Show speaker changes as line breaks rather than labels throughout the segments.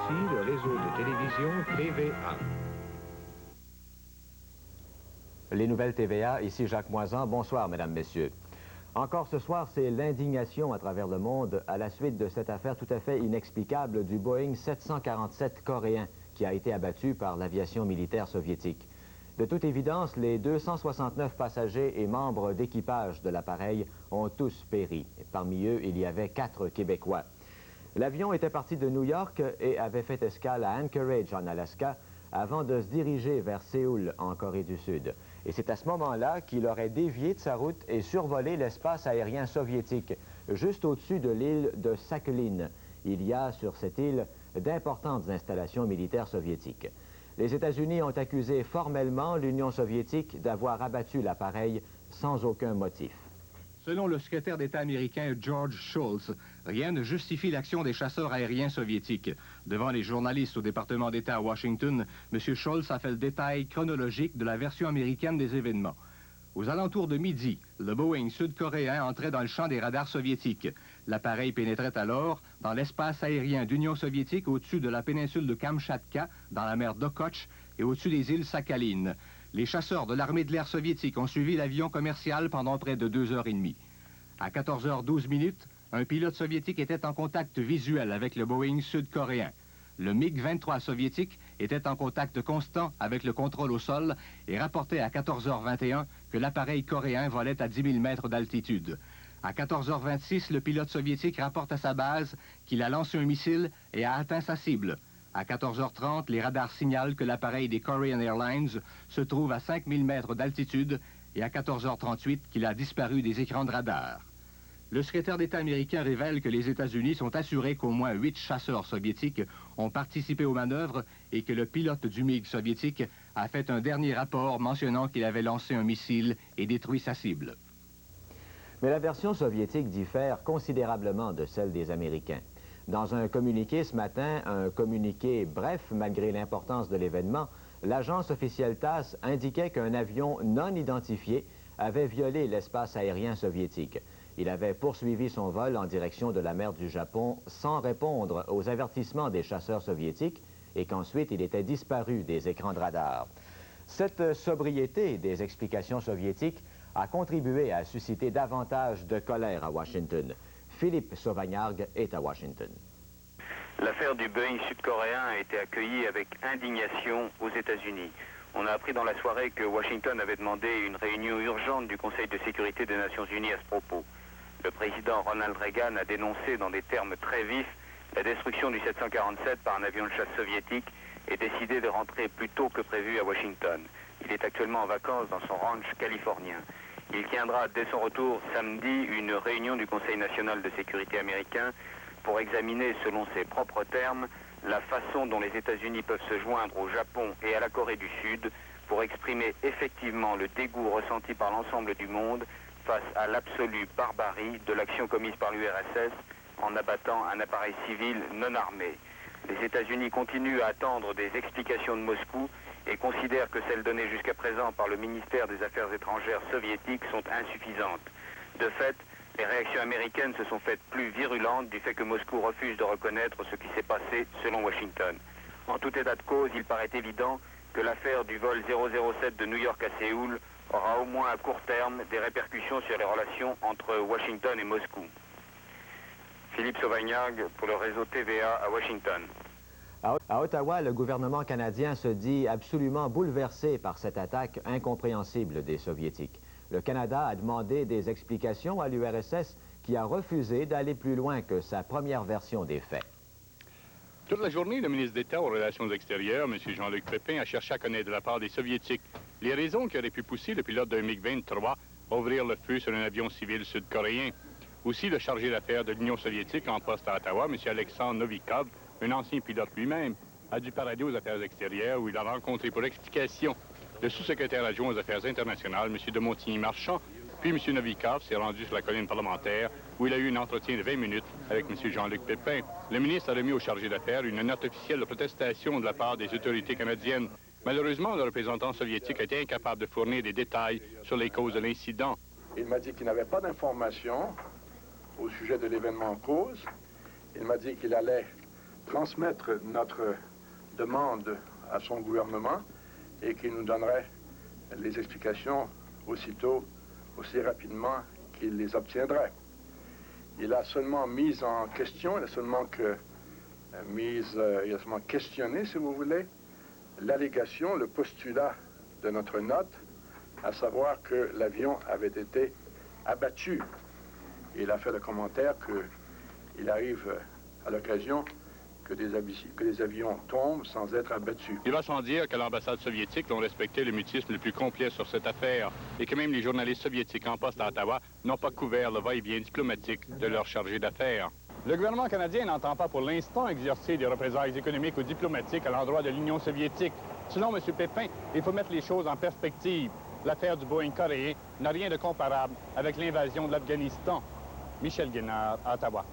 Voici le réseau de télévision TVA.
Les nouvelles TVA, ici Jacques Moisan. Bonsoir, mesdames, messieurs. Encore ce soir, c'est l'indignation à travers le monde à la suite de cette affaire tout à fait inexplicable du Boeing 747 coréen qui a été abattu par l'aviation militaire soviétique. De toute évidence, les 269 passagers et membres d'équipage de l'appareil ont tous péri. Et parmi eux, il y avait 4 Québécois. L'avion était parti de New York et avait fait escale à Anchorage, en Alaska, avant de se diriger vers Séoul, en Corée du Sud. Et c'est à ce moment-là qu'il aurait dévié de sa route et survolé l'espace aérien soviétique, juste au-dessus de l'île de Sakhalin. Il y a sur cette île d'importantes installations militaires soviétiques. Les États-Unis ont accusé formellement l'Union soviétique d'avoir abattu l'appareil sans aucun motif.
Selon le secrétaire d'État américain George Shultz, rien ne justifie l'action des chasseurs aériens soviétiques. Devant les journalistes au département d'État à Washington, M. Shultz a fait le détail chronologique de la version américaine des événements. Aux alentours de midi, le Boeing sud-coréen entrait dans le champ des radars soviétiques. L'appareil pénétrait alors dans l'espace aérien d'Union soviétique au-dessus de la péninsule de Kamchatka, dans la mer d'Okhotsk et au-dessus des îles Sakhalin. Les chasseurs de l'armée de l'air soviétique ont suivi l'avion commercial pendant près de 2h30. À 14h12, un pilote soviétique était en contact visuel avec le Boeing sud-coréen. Le MiG-23 soviétique était en contact constant avec le contrôle au sol et rapportait à 14h21 que l'appareil coréen volait à 10 000 mètres d'altitude. À 14h26, le pilote soviétique rapporte à sa base qu'il a lancé un missile et a atteint sa cible. À 14h30, les radars signalent que l'appareil des Korean Airlines se trouve à 5 000 mètres d'altitude et à 14h38 qu'il a disparu des écrans de radar. Le secrétaire d'État américain révèle que les États-Unis sont assurés qu'au moins 8 chasseurs soviétiques ont participé aux manœuvres et que le pilote du MiG soviétique a fait un dernier rapport mentionnant qu'il avait lancé un missile et détruit sa cible.
Mais la version soviétique diffère considérablement de celle des Américains. Dans un communiqué ce matin, un communiqué bref malgré l'importance de l'événement, l'agence officielle TASS indiquait qu'un avion non identifié avait violé l'espace aérien soviétique. Il avait poursuivi son vol en direction de la mer du Japon sans répondre aux avertissements des chasseurs soviétiques et qu'ensuite il était disparu des écrans de radar. Cette sobriété des explications soviétiques a contribué à susciter davantage de colère à Washington. Philippe Sauvagnargues est à Washington.
L'affaire du Boeing sud-coréen a été accueillie avec indignation aux États-Unis. On a appris dans la soirée que Washington avait demandé une réunion urgente du Conseil de sécurité des Nations Unies à ce propos. Le président Ronald Reagan a dénoncé dans des termes très vifs la destruction du 747 par un avion de chasse soviétique et décidé de rentrer plus tôt que prévu à Washington. Il est actuellement en vacances dans son ranch californien. Il tiendra dès son retour samedi une réunion du Conseil national de sécurité américain pour examiner, selon ses propres termes, la façon dont les États-Unis peuvent se joindre au Japon et à la Corée du Sud pour exprimer effectivement le dégoût ressenti par l'ensemble du monde face à l'absolue barbarie de l'action commise par l'URSS en abattant un appareil civil non armé. Les États-Unis continuent à attendre des explications de Moscou et considèrent que celles données jusqu'à présent par le ministère des Affaires étrangères soviétique sont insuffisantes. De fait, les réactions américaines se sont faites plus virulentes du fait que Moscou refuse de reconnaître ce qui s'est passé selon Washington. En tout état de cause, il paraît évident que l'affaire du vol 007 de New York à Séoul aura au moins à court terme des répercussions sur les relations entre Washington et Moscou. Philippe Sauvagnargues pour le réseau TVA à Washington.
À Ottawa, le gouvernement canadien se dit absolument bouleversé par cette attaque incompréhensible des Soviétiques. Le Canada a demandé des explications à l'URSS qui a refusé d'aller plus loin que sa première version des faits.
Toute la journée, le ministre d'État aux Relations extérieures, M. Jean-Luc Pépin, a cherché à connaître de la part des Soviétiques les raisons qui auraient pu pousser le pilote d'un MiG-23 à ouvrir le feu sur un avion civil sud-coréen. Aussi, le chargé d'affaires de l'Union soviétique en poste à Ottawa, M. Alexandre Novikov, un ancien pilote lui-même, a dû parader aux Affaires extérieures où il a rencontré pour explication le sous-secrétaire adjoint aux Affaires internationales, M. de Montigny-Marchand, puis M. Novikov s'est rendu sur la colline parlementaire où il a eu un entretien de 20 minutes avec M. Jean-Luc Pépin. Le ministre a remis au chargé d'affaires une note officielle de protestation de la part des autorités canadiennes. Malheureusement, le représentant soviétique a été incapable de fournir des détails sur les causes de l'incident.
Il m'a dit qu'il n'avait pas d'informations au sujet de l'événement en cause. Il m'a dit qu'il allait transmettre notre demande à son gouvernement et qu'il nous donnerait les explications aussitôt, aussi rapidement qu'il les obtiendrait. Il a seulement mis en question, il a seulement questionné, si vous voulez, l'allégation, le postulat de notre note, à savoir que l'avion avait été abattu. Il a fait le commentaire qu'il arrive à l'occasion que des avions tombent sans être abattus.
Il va sans dire que l'ambassade soviétique ont respecté le mutisme le plus complet sur cette affaire et que même les journalistes soviétiques en poste à Ottawa n'ont pas couvert le va-et-vient diplomatique de leur chargé d'affaires. Le gouvernement canadien n'entend pas pour l'instant exercer des représailles économiques ou diplomatiques à l'endroit de l'Union soviétique. Selon M. Pépin, il faut mettre les choses en perspective. L'affaire du Boeing coréen n'a rien de comparable avec l'invasion de l'Afghanistan. Michel Guénard, à Ottawa.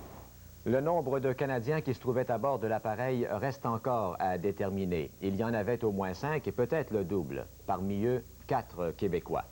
Le nombre de Canadiens qui se trouvaient à bord de l'appareil reste encore à déterminer. Il y en avait au moins 5 et peut-être le double. Parmi eux, 4 Québécois.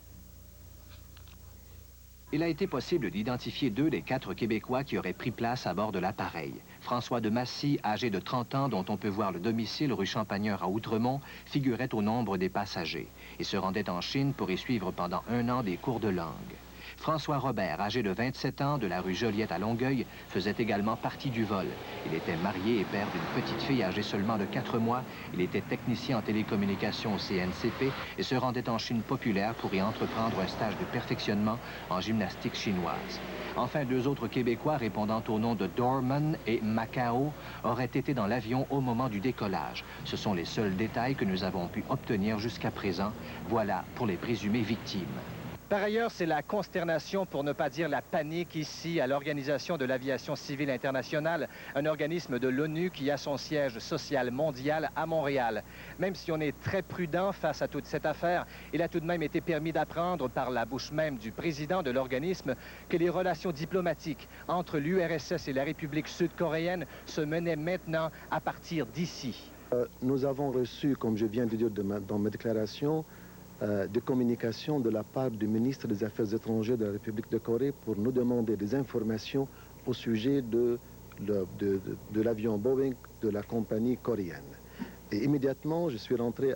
Il a été possible d'identifier 2 des 4 Québécois qui auraient pris place à bord de l'appareil. François de Massy, âgé de 30 ans, dont on peut voir le domicile rue Champagneur à Outremont, figurait au nombre des passagers et se rendait en Chine pour y suivre pendant 1 an des cours de langue. François Robert, âgé de 27 ans, de la rue Joliette à Longueuil, faisait également partie du vol. Il était marié et père d'une petite fille âgée seulement de 4 mois. Il était technicien en télécommunications au CNCP et se rendait en Chine populaire pour y entreprendre un stage de perfectionnement en gymnastique chinoise. Enfin, 2 autres Québécois répondant au nom de Dorman et Macao auraient été dans l'avion au moment du décollage. Ce sont les seuls détails que nous avons pu obtenir jusqu'à présent. Voilà pour les présumées victimes.
Par ailleurs, c'est la consternation, pour ne pas dire la panique ici à l'Organisation de l'aviation civile internationale, un organisme de l'ONU qui a son siège social mondial à Montréal. Même si on est très prudent face à toute cette affaire, il a tout de même été permis d'apprendre par la bouche même du président de l'organisme que les relations diplomatiques entre l'URSS et la République sud-coréenne se menaient maintenant à partir d'ici.
Nous avons reçu, comme je viens de dire dans ma déclaration, des communications de la part du ministre des Affaires étrangères de la République de Corée pour nous demander des informations au sujet de l'avion Boeing de la compagnie coréenne. Et immédiatement, je suis rentré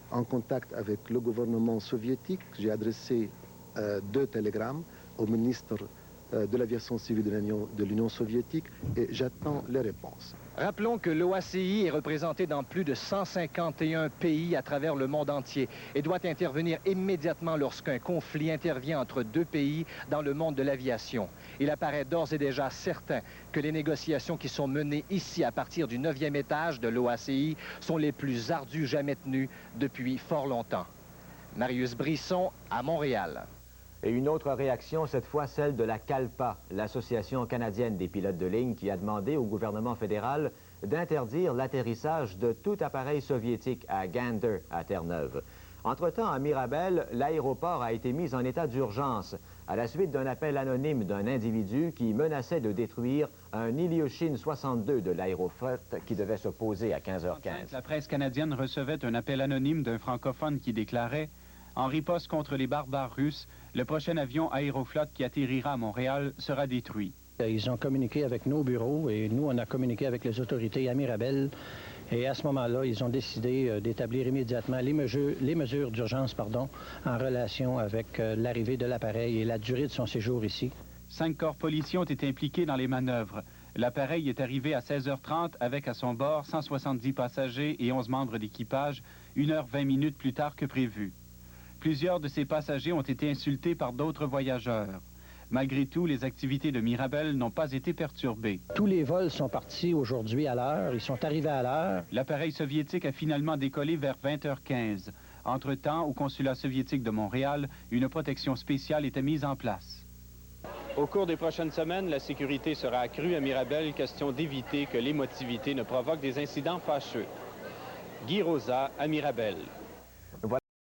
en contact avec le gouvernement soviétique. J'ai adressé 2 télégrammes au ministre de l'aviation civile de l'Union soviétique et j'attends les réponses.
Rappelons que l'OACI est représenté dans plus de 151 pays à travers le monde entier et doit intervenir immédiatement lorsqu'un conflit intervient entre 2 pays dans le monde de l'aviation. Il apparaît d'ores et déjà certain que les négociations qui sont menées ici à partir du 9e étage de l'OACI sont les plus ardues jamais tenues depuis fort longtemps. Marius Brisson à Montréal.
Et une autre réaction, cette fois celle de la CALPA, l'Association canadienne des pilotes de ligne, qui a demandé au gouvernement fédéral d'interdire l'atterrissage de tout appareil soviétique à Gander, à Terre-Neuve. Entre-temps, à Mirabel, l'aéroport a été mis en état d'urgence à la suite d'un appel anonyme d'un individu qui menaçait de détruire un Ilyushin 62 de l'Aéroflot qui devait se poser à 15h15.
La presse canadienne recevait un appel anonyme d'un francophone qui déclarait « En riposte contre les barbares russes, le prochain avion Aéroflot qui atterrira à Montréal sera détruit. »
Ils ont communiqué avec nos bureaux et nous, on a communiqué avec les autorités à Mirabel. Et à ce moment-là, ils ont décidé d'établir immédiatement les mesures d'urgence en relation avec l'arrivée de l'appareil et la durée de son séjour ici.
5 corps policiers ont été impliqués dans les manœuvres. L'appareil est arrivé à 16h30 avec à son bord 170 passagers et 11 membres d'équipage, 1h20 plus tard que prévu. Plusieurs de ces passagers ont été insultés par d'autres voyageurs. Malgré tout, les activités de Mirabel n'ont pas été perturbées.
Tous les vols sont partis aujourd'hui à l'heure. Ils sont arrivés à l'heure.
L'appareil soviétique a finalement décollé vers 20h15. Entre-temps, au consulat soviétique de Montréal, une protection spéciale était mise en place. Au cours des prochaines semaines, la sécurité sera accrue à Mirabel, question d'éviter que l'émotivité ne provoque des incidents fâcheux. Guy Rosa à Mirabel.